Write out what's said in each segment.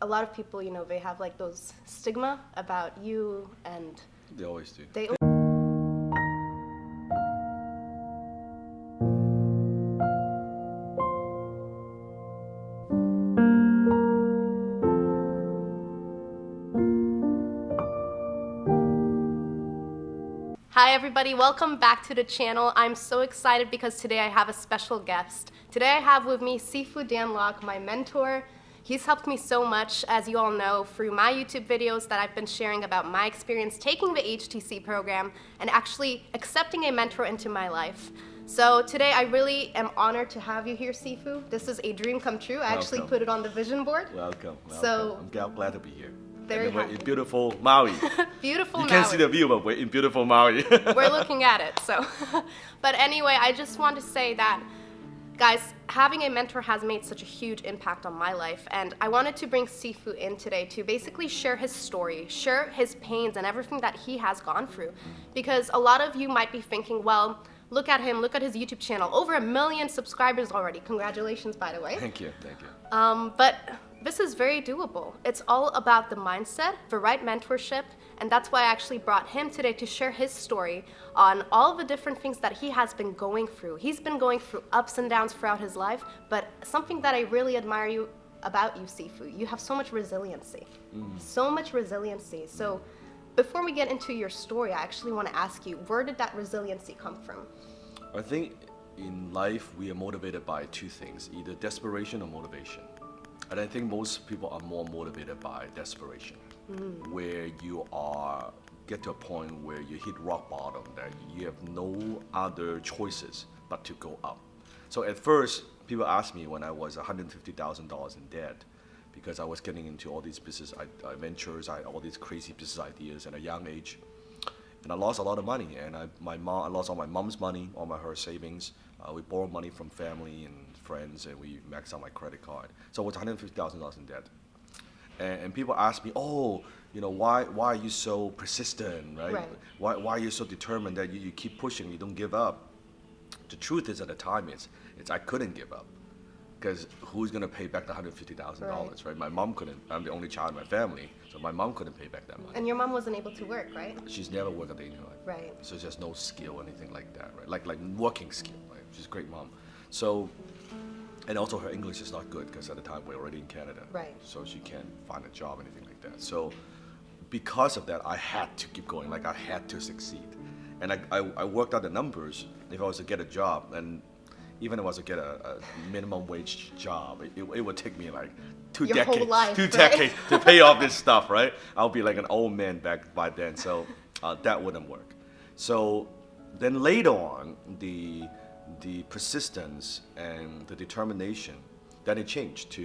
a lot of people, they have like those stigma about you, and They always do. they. Hi everybody, welcome back to the channel. I'm so excited because today I have a special guest. Today I have with me Sifu Dan Lok, my mentor. He's helped me so much, as you all know, through my YouTube videos that I've been sharing about my experience taking the HTC program and actually accepting a mentor into my life. So today I really am honored to have you here, Sifu. This is a dream come true. I actually put it on the vision board. Welcome. So I'm glad to be here. Very and we're happy. in beautiful Maui. Beautiful You Maui. can't see the view, but we're in beautiful Maui. We're looking at it, so. But anyway, I just want to say that, guys, having a mentor has made such a huge impact on my life, and I wanted to bring Sifu in today to basically share his story, share his pains and everything that he has gone through. Because a lot of you might be thinking, well, look at him, look at his YouTube channel, over 1 million subscribers already. Congratulations, by the way. Thank you. But this is very doable. It's all about the mindset, the right mentorship, and that's why I actually brought him today to share his story on all the different things that he has been going through. He's been going through ups and downs throughout his life, but something that I really admire about you, Sifu, you have so much resiliency. So much resiliency. So before we get into your story, I actually want to ask you, where did that resiliency come from? I think in life we are motivated by two things, either desperation or motivation. And I think most people are more motivated by desperation, where you get to a point where you hit rock bottom, that you have no other choices but to go up. So at first, people asked me when I was $150,000 in debt, because I was getting into all these business ventures, all these crazy business ideas at a young age. And I lost a lot of money, and I lost all my mom's money, her savings. We borrowed money from family and friends, and we maxed out my credit card. So it was $150,000 in debt. And people ask me, why are you so persistent, right? Why are you so determined that you keep pushing, you don't give up? The truth is, at the time, it's I couldn't give up, because who's gonna pay back the $150,000, right? My mom couldn't. I'm the only child in my family, so my mom couldn't pay back that money. And your mom wasn't able to work, right? She's never worked a day in her life. Right. So there's no skill or anything like that, right? Like working skill, right? She's a great mom. So, and also her English is not good, because at the time we're already in Canada. Right. So she can't find a job, anything like that. So because of that, I had to keep going. Like, I had to succeed. And I worked out the numbers. If I was to get a job, and even if I was to get a minimum wage job, it would take me like two decades to pay off this stuff, right? I'll be like an old man back by then, so that wouldn't work. So then later on, the persistence and the determination, then it changed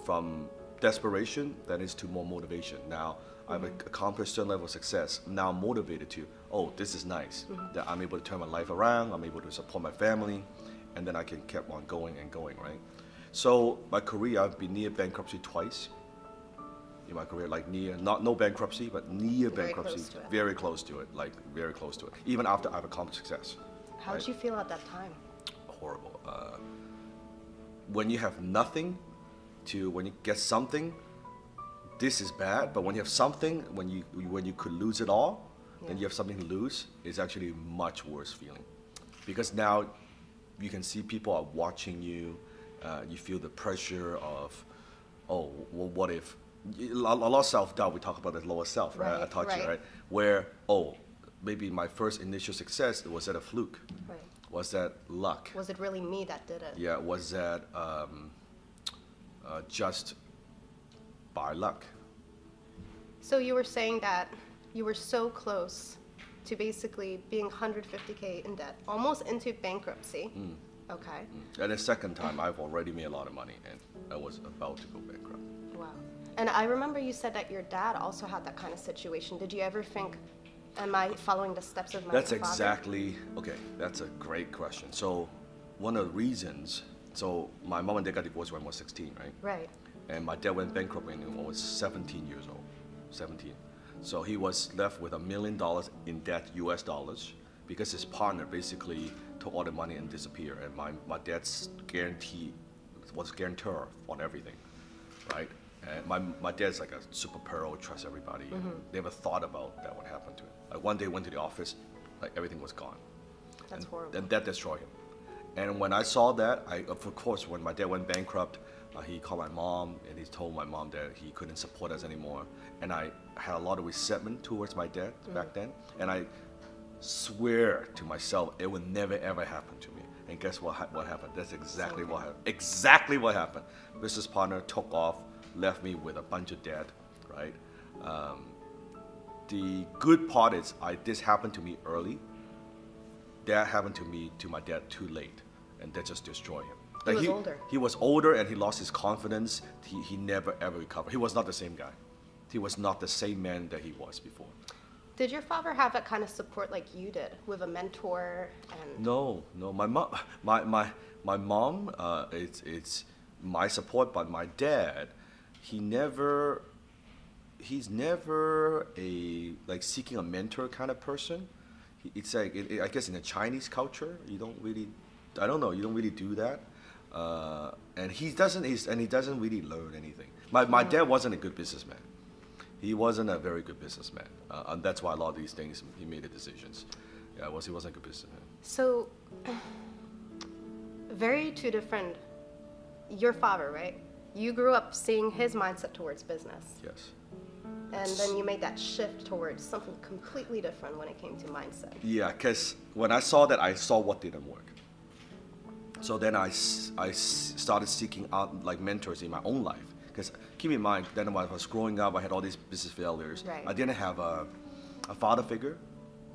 from desperation, then it's to more motivation. Now I've accomplished a certain level of success. Now I'm motivated to, this is nice, that I'm able to turn my life around, I'm able to support my family, and then I can keep on going and going, right? So my career, I've been near bankruptcy twice in my career, like no bankruptcy, but near bankruptcy, very close to it, even after I've accomplished success. How did you feel at that time? Horrible. When you have nothing when you get something, this is bad, but when you have something, when you could lose it all, then you have something to lose, it's actually a much worse feeling. Because now you can see people are watching you, you feel the pressure of, what if, a lot of self-doubt, we talk about the lower self, right? I taught you, right? Where, maybe my first initial success, was that a fluke? Right. Was that luck? Was it really me that did it? Yeah, was that just by luck? So you were saying that you were so close to basically being 150K in debt, almost into bankruptcy. Okay. And the second time, I've already made a lot of money, and I was about to go bankrupt. Wow. And I remember you said that your dad also had that kind of situation. Did you ever think, am I following the steps of my father? That's a great question. So one of the reasons, my mom and dad got divorced when I was 16, right? Right. And my dad went bankrupt when I was 17 years old, 17. So he was left with $1 million in debt, US dollars, because his partner basically took all the money and disappeared. And my dad's guarantee was guarantor on everything, right? And my dad's like a super pearl, trusts everybody. Never thought about that would happen to him. Like one day went to the office, like everything was gone. That's horrible. And that destroyed him. And when I saw that, of course, when my dad went bankrupt, he called my mom and he told my mom that he couldn't support us anymore. And I had a lot of resentment towards my dad back then. And I swear to myself it would never ever happen to me. And guess what happened? That's exactly what happened. Exactly what happened. Business partner took off, left me with a bunch of debt, right? The good part is this happened to me early. That happened to my dad too late, and that just destroyed him. He was older. He was older, and he lost his confidence. He never ever recovered. He was not the same guy. He was not the same man that he was before. Did your father have that kind of support like you did, with a mentor and? No. My mom, it's my support, but my dad, he's never a like seeking a mentor kind of person. It's like I guess in the Chinese culture, you don't really do that, and he doesn't really learn anything. My dad wasn't a good businessman. He wasn't a very good businessman, and that's why a lot of these things he made the decisions. Yeah, he wasn't a good businessman. So, very two different. Your father, right? You grew up seeing his mindset towards business. Yes. And then you made that shift towards something completely different when it came to mindset. Yeah, because when I saw that, I saw what didn't work. So then I started seeking out like mentors in my own life. Because keep in mind, then when I was growing up, I had all these business failures. Right. I didn't have a father figure,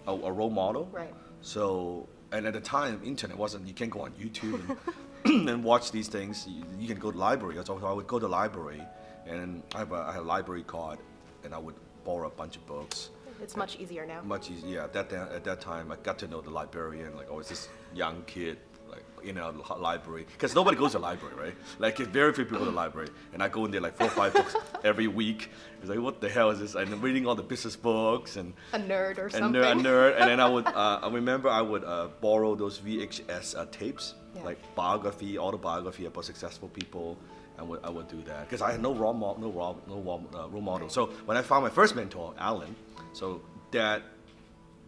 a role model. Right. So, and at the time, internet wasn't, you can't go on YouTube and watch these things. You can go to the library. So I would go to the library, and I had a library card, and I would borrow a bunch of books. It's much easier now. Much easier. Yeah, at that time, I got to know the librarian. Like, oh, it's this young kid, like in a library, because nobody goes to the library, right? Like, very few people go to the library, and I go in there like 4 or 5 books every week. It's like, what the hell is this? And I'm reading all the business books and A nerd or something. a nerd. And then I would, I remember I would borrow those VHS tapes, Yeah. like autobiography about successful people. I would do that because I had no role model. So when I found my first mentor, Alan, so that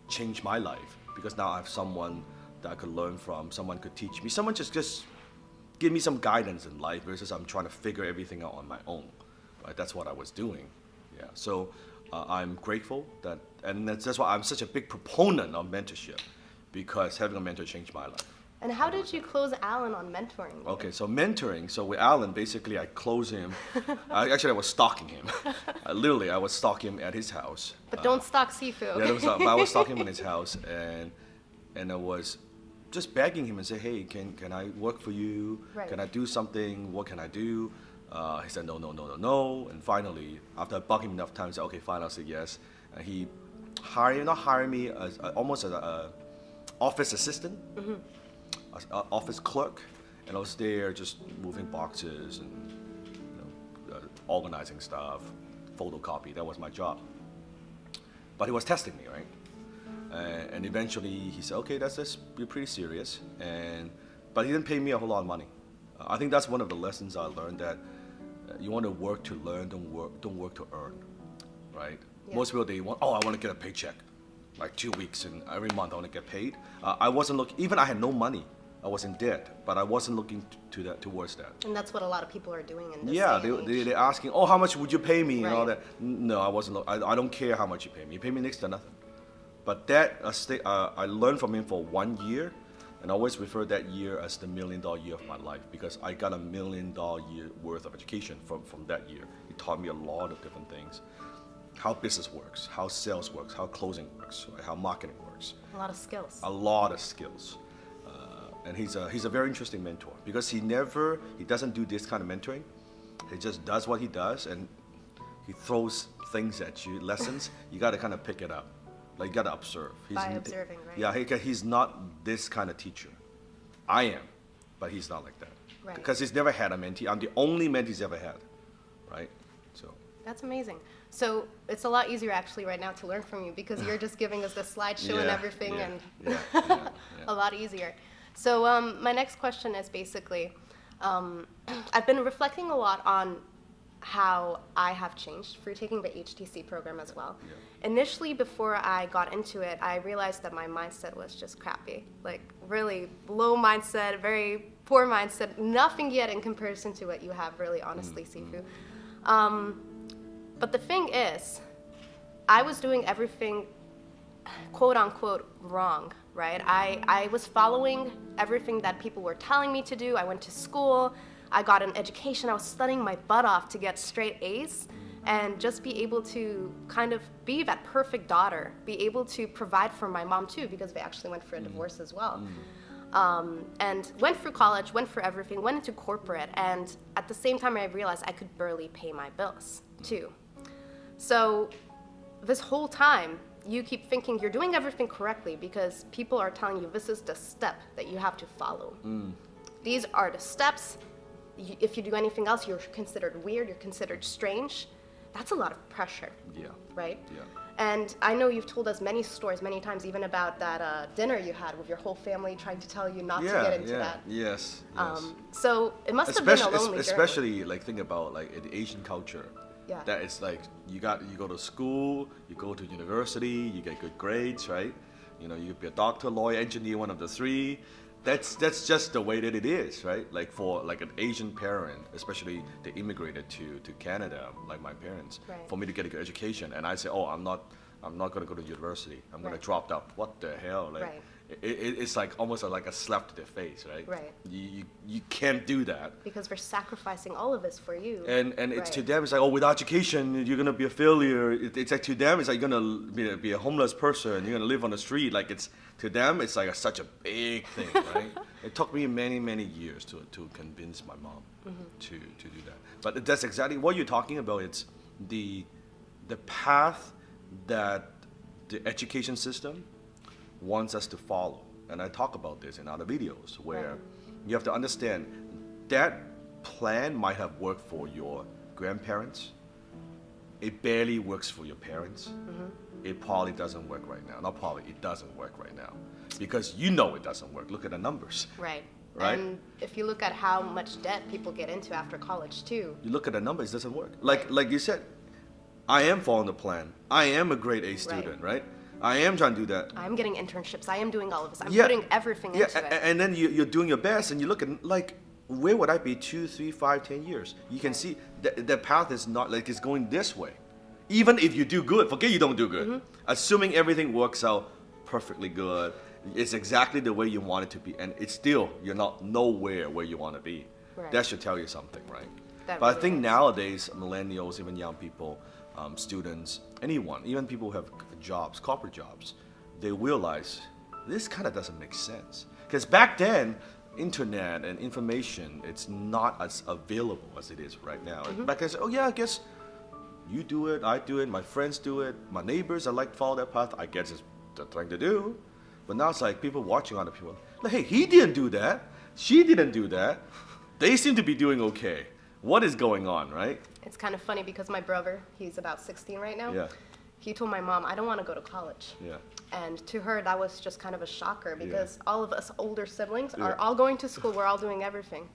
changed my life because now I have someone that I could learn from, someone could teach me, someone just give me some guidance in life versus I'm trying to figure everything out on my own. Right? That's what I was doing. Yeah. So I'm grateful that, and that's why I'm such a big proponent of mentorship because having a mentor changed my life. And how did you close Alan on mentoring you? Okay, so mentoring. So with Alan, basically, I closed him. I was stalking him. Literally, I was stalking him at his house. But don't stalk Sifu. Yeah, but I was stalking him in his house, and I was just begging him and say, hey, can I work for you? Right. Can I do something? What can I do? He said no. And finally, after I bugged him enough times, he said, okay, fine, I'll say yes. And he not hired me as almost as an office assistant. Mm-hmm. Office clerk, and I was there just moving boxes and organizing stuff, photocopy. That was my job. But he was testing me, right? And eventually he said, "Okay, you're pretty serious." But he didn't pay me a whole lot of money. I think that's one of the lessons I learned that you want to work to learn, don't work to earn, right? Yeah. Most people I want to get a paycheck, like 2 weeks and every month I want to get paid. I wasn't looking. Even I had no money. I was in debt, but I wasn't looking towards that. And that's what a lot of people are doing in this Yeah, day and age. they're asking, oh, how much would you pay me, right. and all that. No, I wasn't. I don't care how much you pay me. You pay me next to nothing. But that I learned from him for 1 year, and I always refer that year as the $1 million year of my life because I got $1 million year worth of education from that year. He taught me a lot of different things. How business works, how sales works, how closing works, right? How marketing works. A lot of skills. A lot of skills. And he's a very interesting mentor because he doesn't do this kind of mentoring. He just does what he does and he throws things at you, lessons. You got to kind of pick it up. Like you got to observe. By observing, right? Yeah, he's not this kind of teacher. I am, but he's not like that. Right. Because he's never had a mentee. I'm the only mentee he's ever had, right? So. That's amazing. So it's a lot easier actually right now to learn from you because you're just giving us the slideshow and everything and a lot easier. So my next question is basically, I've been reflecting a lot on how I have changed through taking the HTC program as well. Yeah. Initially, before I got into it, I realized that my mindset was just crappy. Like, really low mindset, very poor mindset, nothing yet in comparison to what you have, really, honestly, Sifu. But the thing is, I was doing everything, quote unquote, wrong, right? I was following everything that people were telling me to do. I went to school, I got an education, I was studying my butt off to get straight A's and just be able to kind of be that perfect daughter, be able to provide for my mom too, because they actually went for a divorce as well. And went through college, went for everything, went into corporate, and at the same time I realized I could barely pay my bills too. So this whole time, you keep thinking you're doing everything correctly because people are telling you this is the step that you have to follow. These are the steps. If you do anything else, you're considered weird, you're considered strange. That's a lot of pressure, right? Yeah. And I know you've told us many stories, many times, even about that dinner you had with your whole family trying to tell you not to get into that. Yes. So it must have been a lonely journey. Especially like think about like in the Asian culture. Yeah. That it's like you go to school, you go to university, you get good grades, right? You know, you could be a doctor, lawyer, engineer, one of the three. That's just the way that it is, right? Like for like an Asian parent, especially they immigrated to Canada, like my parents, for me to get a good education, and I say, oh, I'm not gonna go to university. I'm gonna drop out. What the hell? Like, it's like almost like a slap to the face, right? Right. You can't do that. Because we're sacrificing all of this for you. And it's to them, it's like, oh, without education, you're gonna be a failure. It's like to them, it's like you're gonna be a homeless person. You're gonna live on the street. Like it's to them, it's like such a big thing, right? It took me many years to convince my mom to do that. But that's exactly what you're talking about. It's the path that the education system wants us to follow. And I talk about this in other videos where you have to understand that plan might have worked for your grandparents. It barely works for your parents. It probably doesn't work right now. Not probably, it doesn't work right now. Because you know it doesn't work. Look at the numbers. Right. Right? And if you look at how much debt people get into after college too. You look at the numbers, it doesn't work. Like you said, I am following the plan. I am a grade A student, right? I am trying to do that. I'm getting internships. I am doing all of this. I'm putting everything into it. And then you're doing your best, and you look at, like, where would I be 2, 3, 5, 10 years? You can see the path is not, like, it's going this way. Even if you do good, forget you don't do good. Assuming everything works out perfectly good, it's exactly the way you want it to be, and it's still, you're not nowhere where you want to be. That should tell you something, right? But I think nowadays, millennials, even young people, students, anyone, even people who have jobs, corporate jobs, they realize this kind of doesn't make sense. Because back then, internet and information, it's not as available as it is right now. Back then, oh yeah, I guess you do it, I do it, my friends do it, my neighbors, I like to follow that path, I guess it's the thing to do. But now it's like people watching other people, like, hey, he didn't do that, she didn't do that, they seem to be doing okay. What is going on, right? It's kind of funny because my brother, he's about 16 right now. Yeah. He told my mom, I don't want to go to college. Yeah. And to her, that was just kind of a shocker because all of us older siblings are all going to school. We're all doing everything.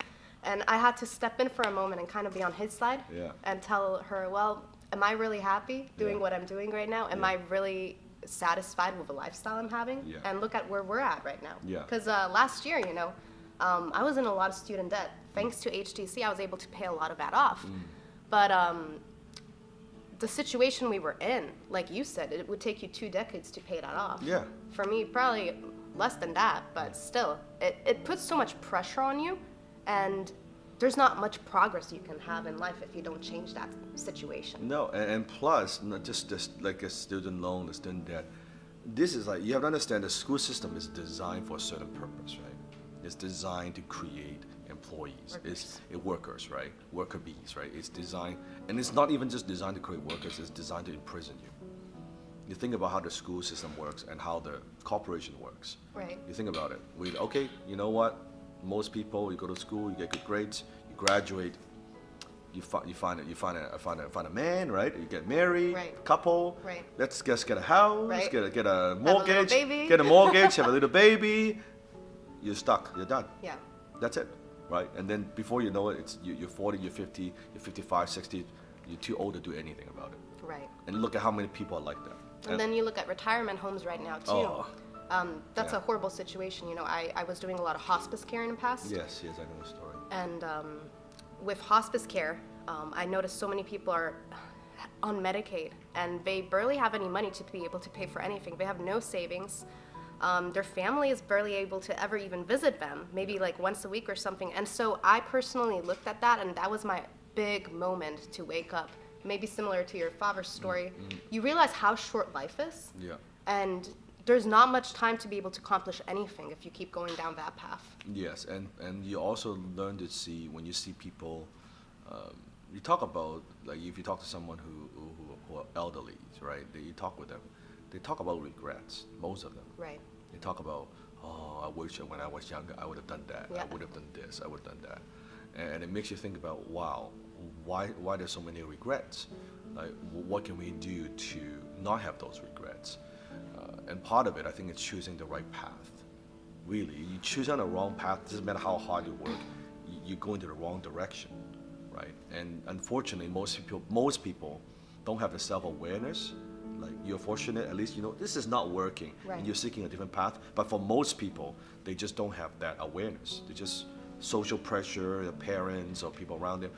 And I had to step in for a moment and kind of be on his side and tell her, well, am I really happy doing what I'm doing right now? Am I really satisfied with the lifestyle I'm having? And look at where we're at right now. Because last year, you know, I was in a lot of student debt. Thanks to HTC, I was able to pay a lot of that off. But the situation we were in, like you said, it would take you 2 decades to pay that off. Yeah. For me, probably less than that, but still, it puts so much pressure on you, and there's not much progress you can have in life if you don't change that situation. No, and plus, not just like a student loan, a student debt. This is like, you have to understand the school system is designed for a certain purpose, right? It's designed to create employees, workers, right? Worker bees, right? It's designed, and it's not even just designed to create workers, it's designed to imprison you. You think about how the school system works and how the corporation works. Right. You think about it. Okay, you know what? Most people, you go to school, you get good grades, you graduate, you find a man, right? You get married, couple. Right. Let's just get a house, get a mortgage, have a little baby. You're stuck. You're done. Yeah. That's it, right? And then before you know it, you're 40, you're 50, you're 55, 60. You're too old to do anything about it. Right. And look at how many people are like that. And then you look at retirement homes right now, too. Oh. That's Yeah. a horrible situation. You know, I was doing a lot of hospice care in the past. Yes, I know the story. And with hospice care, I noticed so many people are on Medicaid, and they barely have any money to be able to pay for anything. They have no savings. Their family is barely able to ever even visit them, maybe like once a week or something. And so I personally looked at that, and that was my big moment to wake up. Maybe similar to your father's story. You realize how short life is. Yeah. And there's not much time to be able to accomplish anything if you keep going down that path. Yes, and you also learn to see, when you see people, you talk about, like if you talk to someone who are elderly, right, you talk with them, they talk about regrets, most of them. Right. They talk about, oh, I wish when I was younger I would have done that, Yeah. I would have done this, I would have done that. And it makes you think about, wow, why there's so many regrets? Like, what can we do to not have those regrets? And part of it, I think, is choosing the right path. Really, you choose on the wrong path, doesn't matter how hard you work, you go into the wrong direction, right? And unfortunately, most people don't have the self-awareness. Like, you're fortunate, at least you know this is not working, Right. and you're seeking a different path. But for most people, they just don't have that awareness. They just social pressure, their parents or people around them.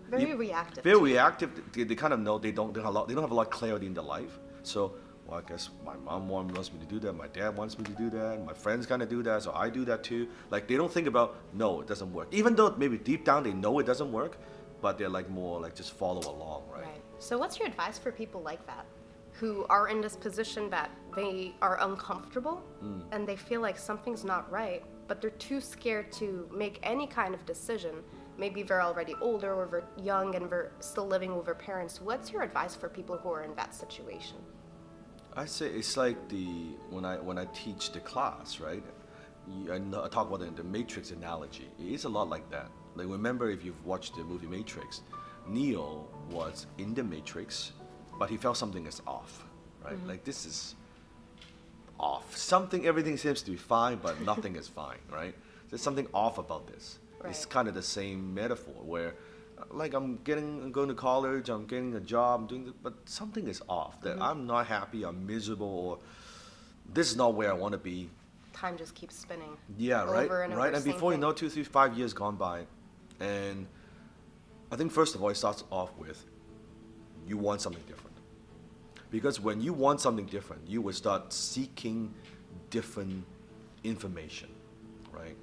Very reactive. Very reactive. They kind of know they don't have a lot of clarity in their life. So, well, I guess my mom wants me to do that, my dad wants me to do that, my friends kind of do that, so I do that too. Like, they don't think about, no, it doesn't work. Even though maybe deep down they know it doesn't work, but they're like more like just follow along, right? Right. So what's your advice for people like that, who are in this position that they are uncomfortable and they feel like something's not right, but they're too scared to make any kind of decision? Maybe they're already older or they're young and they're still living with their parents. What's your advice for people who are in that situation? I say it's like when I teach the class, right? I talk about the Matrix analogy. It's a lot like that. Like, remember, if you've watched the movie Matrix, Neo was in the Matrix, but he felt something is off, right? Like, this is off. Everything seems to be fine, but nothing is fine, right? There's something off about this. It's Right. kind of the same metaphor where, like, I'm going to college, I'm getting a job, I'm doing this, but something is off. That I'm not happy, I'm miserable, or this is not where I want to be. Time just keeps spinning. Yeah, right, over and over, right. And same before you thing. know, 2, 3, 5 years gone by, and I think first of all, it starts off with you want something different. Because when you want something different, you will start seeking different information, right?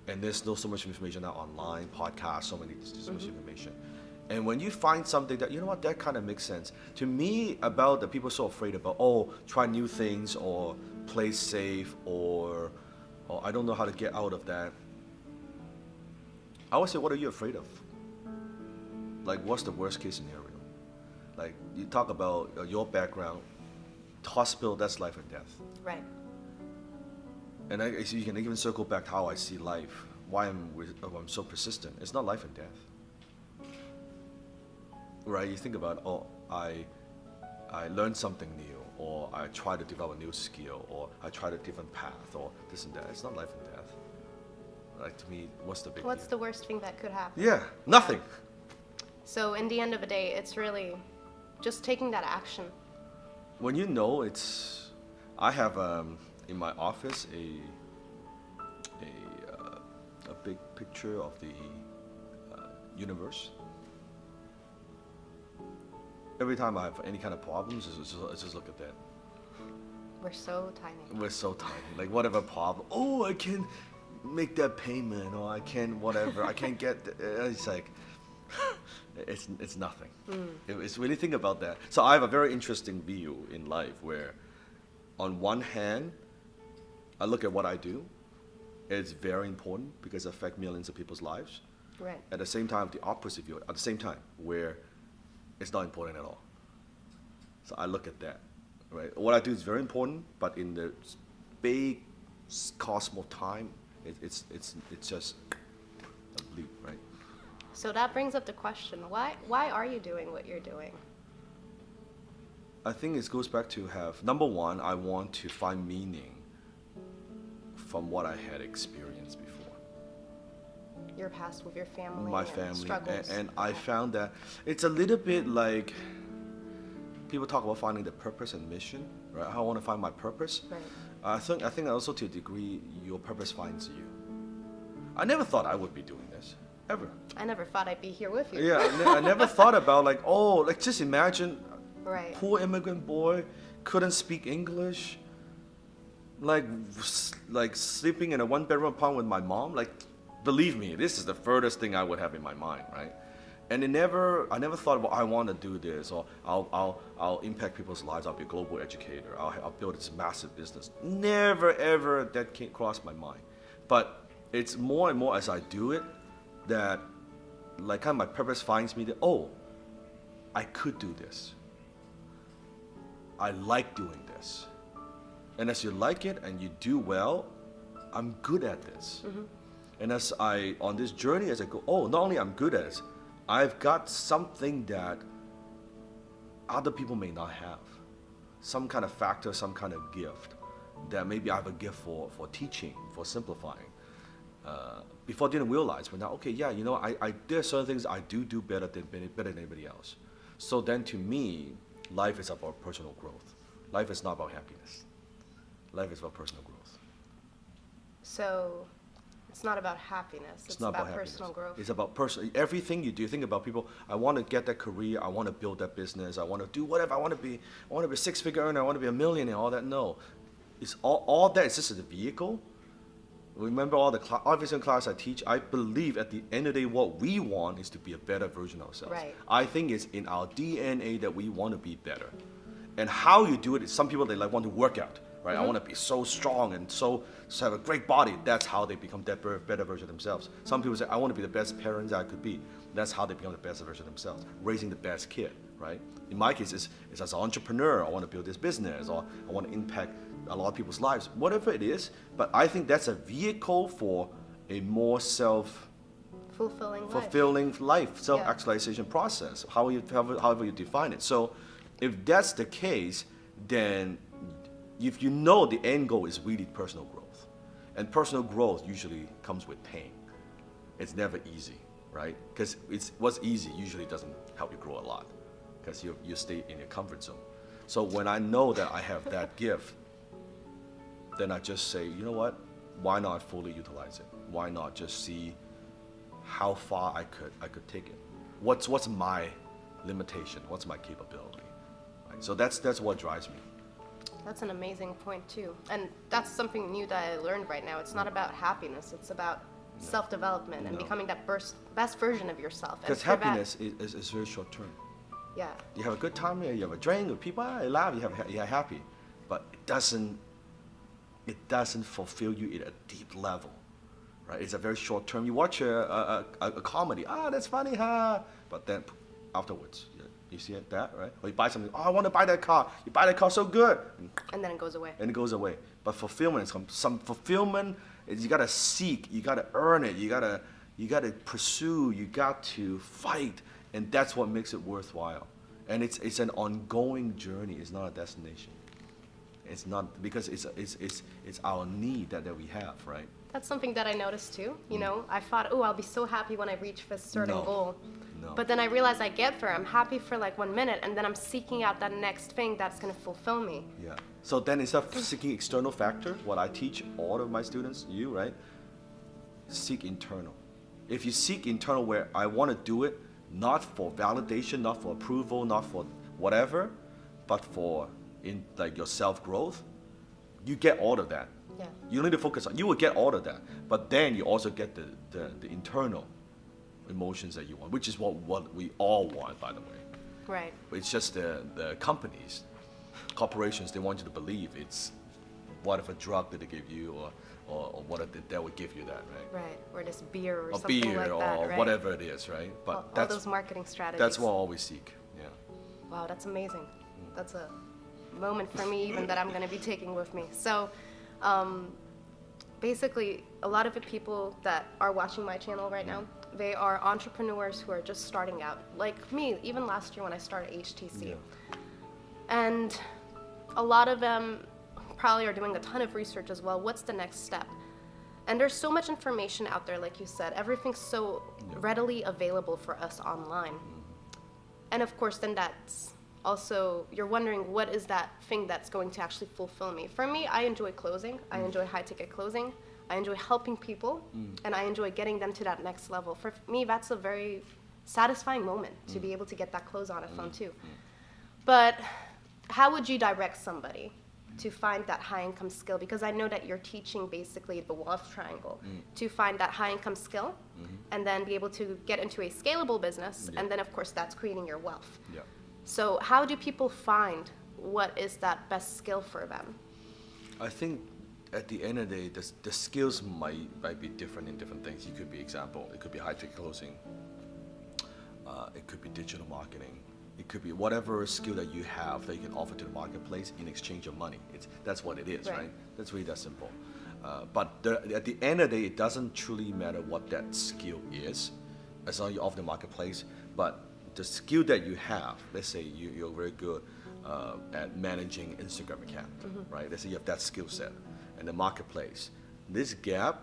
And there's so much information now online, podcasts, so much information. And when you find something that, you know what, that kind of makes sense. To me, about the people so afraid about, oh, try new things or play safe or I don't know how to get out of that. I would say, what are you afraid of? Like, what's the worst case scenario? Like, you talk about your background, hospital, that's life and death. Right. And you can even circle back to how I see life, why I'm so persistent. It's not life and death. Right? You think about, oh, I learned something new, or I try to develop a new skill, or I tried a different path, or this and that. It's not life and death. Like, to me, what's the big What's deal? the worst thing that could happen? Yeah, nothing. So in the end of the day, it's really just taking that action. When you know I have in my office a big picture of the universe. Every time I have any kind of problems, I just look at that. We're so tiny. We're so tiny. Like, whatever problem, oh, I can make that payment, or I can whatever, I can't get. It's like, it's nothing. It's really think about that. So I have a very interesting view in life where, on one hand, I look at what I do. It's very important because it affects millions of people's lives. Right. At the same time, the opposite view. At the same time, where it's not important at all. So I look at that. Right. What I do is very important, but in the big cosmos time, it's just a bleep, right? So that brings up the question, why are you doing what you're doing? I think it goes back to number one, I want to find meaning from what I had experienced before. your past with your family, my and family, struggles. and I found that it's a little bit like people talk about finding the purpose and mission, right? How I want to find my purpose. Right. I think also to a degree your purpose finds you. I never thought I would be doing this ever. I never thought I'd be here with you. Yeah, I never thought about like, oh, like just imagine Right. poor immigrant boy couldn't speak English, like sleeping in a one-bedroom apartment with my mom. Like, believe me, this is the furthest thing I would have in my mind, right? And I never thought about I want to do this, or I'll impact people's lives. I'll be a global educator. I'll build this massive business. Never ever that came cross my mind. But it's more and more as I do it that like kind of my purpose finds me that, oh, I could do this. I like doing this. And as you like it and you do well, I'm good at this. Mm-hmm. And as on this journey, as I go, oh, not only I'm good at it, I've got something that other people may not have. Some kind of factor, some kind of gift. That maybe I have a gift for teaching, for simplifying. Before I didn't realize, but now, okay, yeah, you know, there are certain things I do better than anybody else. So then to me, life is about personal growth. Life is not about happiness. Life is about personal growth. So it's not about happiness. It's not about personal growth. It's about everything you do. Think about people. I want to get that career. I want to build that business. I want to do whatever. I want to be a six-figure earner. I want to be a millionaire. All that. No, it's all that is just a vehicle. Remember all the obviously in class I teach. I believe at the end of the day, what we want is to be a better version of ourselves. Right. I think it's in our DNA that we want to be better, and how you do it is some people they like want to work out. Right? Mm-hmm. I want to be so strong and so have a great body. That's how they become that better version of themselves. Some people say, I want to be the best parents I could be. That's how they become the best version of themselves, raising the best kid, right? In my case, it's as an entrepreneur, I want to build this business, or I want to impact a lot of people's lives, whatever it is. But I think that's a vehicle for a more fulfilling life, self-actualization process, however you define it. So if that's the case, then if you know the end goal is really personal growth, and personal growth usually comes with pain. It's never easy, right? Because what's easy usually doesn't help you grow a lot, because you stay in your comfort zone. So when I know that I have that gift, then I just say, you know what? Why not fully utilize it? Why not just see how far I could take it? What's my limitation? What's my capability? Right? So that's what drives me. That's an amazing point too. And that's something new that I learned right now. It's not about happiness, it's about self-development and becoming that best version of yourself. Because happiness is very short term. Yeah. You have a good time, you have a drink with people, you laugh, you're happy. But it doesn't fulfill you at a deep level. Right? It's a very short term. You watch a comedy, that's funny, but then afterwards, you see that, right? Or you buy something, I want to buy that car. You buy that car so good. And then it goes away. But fulfillment, some fulfillment is you gotta seek, you gotta earn it, you gotta pursue, you got to fight, and that's what makes it worthwhile. And it's an ongoing journey. It's not a destination. It's not, because it's our need that we have, right? That's something that I noticed too. You know, I thought, I'll be so happy when I reach this certain goal. No. But then I realized I get there, I'm happy for like 1 minute, and then I'm seeking out that next thing that's going to fulfill me. Yeah. So then instead of seeking external factors, what I teach all of my students, you, right? Seek internal. If you seek internal, where I want to do it, not for validation, not for approval, not for whatever, but for your self-growth, you get all of that. Yeah. You don't need to focus on, you will get all of that. But then you also get the internal emotions that you want, which is what we all want, by the way. Right. It's just the companies, corporations, they want you to believe it's whatever drug that they give you, or what that would give you that, right? Right. Or this beer or something like that, or right? whatever it is, right? But all those marketing strategies. That's what I always seek. Yeah. Wow, that's amazing. That's a moment for me even that I'm going to be taking with me. So basically, a lot of the people that are watching my channel right now, they are entrepreneurs who are just starting out, like me, even last year when I started HTC. Yeah. And a lot of them probably are doing a ton of research as well. What's the next step? And there's so much information out there, like you said. Everything's so readily available for us online. And of course, then that's also, you're wondering what is that thing that's going to actually fulfill me. For me, I enjoy closing. I enjoy high-ticket closing. I enjoy helping people. And I enjoy getting them to that next level. For me, that's a very satisfying moment to be able to get that close on a phone too. But how would you direct somebody to find that high income skill? Because I know that you're teaching basically the wealth triangle to find that high income skill and then be able to get into a scalable business. And then of course that's creating your wealth. So how do people find what is that best skill for them? I think at the end of the day, the skills might be different in different things. It could be example, it could be high-ticket closing. It could be digital marketing. It could be whatever skill that you have that you can offer to the marketplace in exchange of money. That's what it is, right? That's really that simple. But at the end of the day, it doesn't truly matter what that skill is, as long as you offer the marketplace. But the skill that you have, let's say you're very good at managing Instagram account, right? Let's say you have that skill set, and the marketplace. This gap,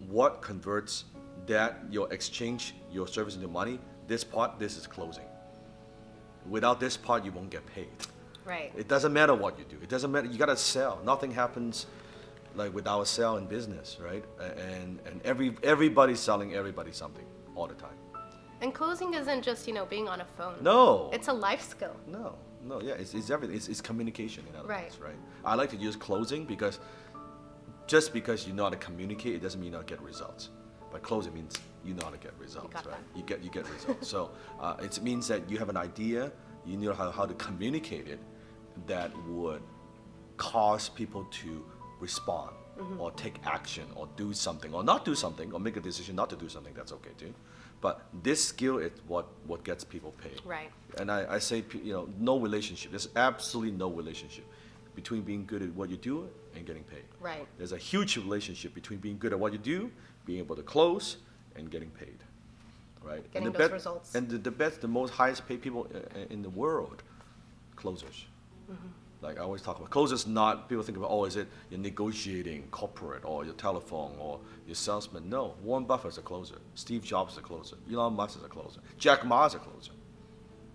what converts that your exchange, your service into money? This part, this is closing. Without this part, you won't get paid. Right. It doesn't matter what you do. It doesn't matter. You gotta sell. Nothing happens like without a sell in business, right? And everybody's selling everybody something all the time. And closing isn't just, being on a phone. No. It's a life skill. No, yeah, it's everything. It's communication in other words, Right. right? I like to use closing because just because you know how to communicate, it doesn't mean you know how to get results. But closing means you know how to get results, got right? that. You get results. So it means that you have an idea, you know how to communicate it, that would cause people to respond or take action or do something or not do something or make a decision not to do something. That's okay too. But this skill is what gets people paid. Right. And I say, no relationship. There's absolutely no relationship between being good at what you do and getting paid. Right. There's a huge relationship between being good at what you do, being able to close, and getting paid, right? Getting and those results. And the most highest paid people in the world, closers. Like I always talk about, closers not, people think about, is it you're negotiating corporate or your telephone or your salesman? No, Warren Buffett's a closer. Steve Jobs is a closer. Elon Musk is a closer. Jack Ma is a closer.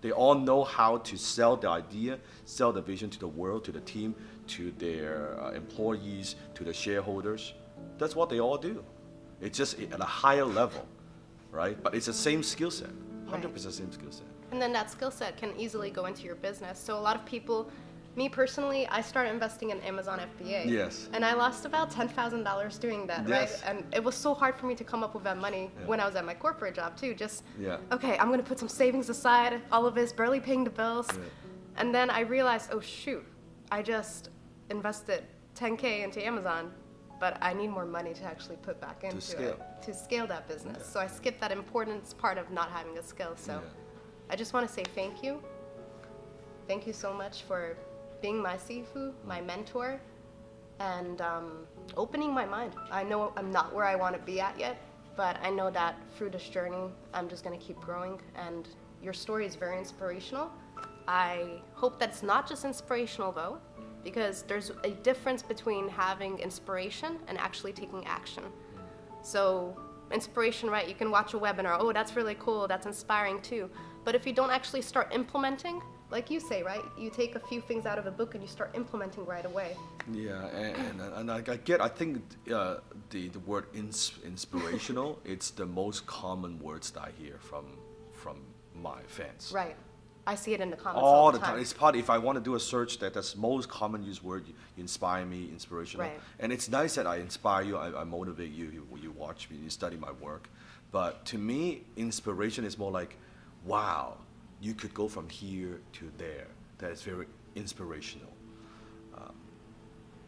They all know how to sell the idea, sell the vision to the world, to the team, to their employees, to the shareholders. That's what they all do. It's just at a higher level, right? But it's the same skill set, 100% same skill set. And then that skill set can easily go into your business. So a lot of people, me personally, I started investing in Amazon FBA. Yes. And I lost about $10,000 doing that, Yes. right? And it was so hard for me to come up with that money when I was at my corporate job too. Just, Yeah. I'm gonna put some savings aside, all of this, barely paying the bills. Yeah. And then I realized, oh shoot, I just invested $10K into Amazon, but I need more money to actually put back into scale. it, to scale that business. So I skipped that important part of not having a skill. So I just want to say thank you. Thank you so much for being my Sifu, my mentor, and opening my mind. I know I'm not where I want to be at yet, but I know that through this journey, I'm just going to keep growing, and your story is very inspirational. I hope that it's not just inspirational, though, because there's a difference between having inspiration and actually taking action. So inspiration, right? You can watch a webinar. Oh, that's really cool. That's inspiring too. But if you don't actually start implementing, like you say, right? You take a few things out of a book and you start implementing right away. Yeah, and I think the word inspirational, it's the most common words that I hear from my fans. Right. I see it in the comments all the time. It's part. If I want to do a search, that's most common used word. You inspire me, inspirational. Right. And it's nice that I inspire you. I motivate you. You watch me. You study my work. But to me, inspiration is more like, wow, you could go from here to there. That is very inspirational.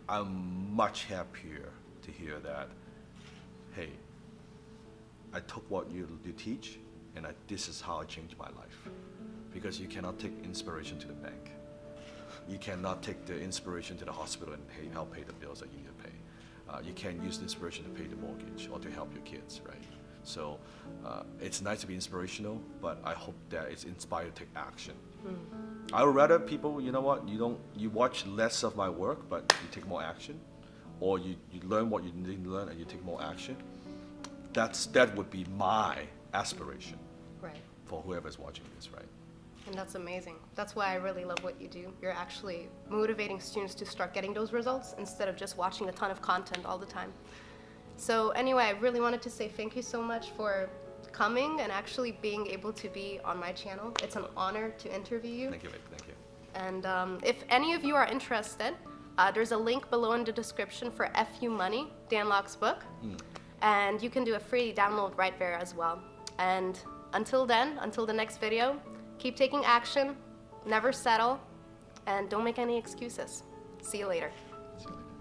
I'm much happier to hear that. Hey, I took what you teach, and this is how I changed my life. Because you cannot take inspiration to the bank. You cannot take the inspiration to the hospital and help pay the bills that you need to pay. You can't use the inspiration to pay the mortgage or to help your kids, right? So it's nice to be inspirational, but I hope that it's inspired to take action. I would rather people, you know what, you watch less of my work, but you take more action, or you learn what you need to learn and you take more action. That would be my aspiration Right. for whoever's watching this, right? And that's amazing. That's why I really love what you do. You're actually motivating students to start getting those results instead of just watching a ton of content all the time. So anyway, I really wanted to say thank you so much for coming and actually being able to be on my channel. It's an honor to interview you. Thank you, Vic. Thank you. And if any of you are interested, there's a link below in the description for FU Money, Dan Lok's book. And you can do a free download right there as well. And until then, until the next video, keep taking action, never settle, and don't make any excuses. See you later. See you later.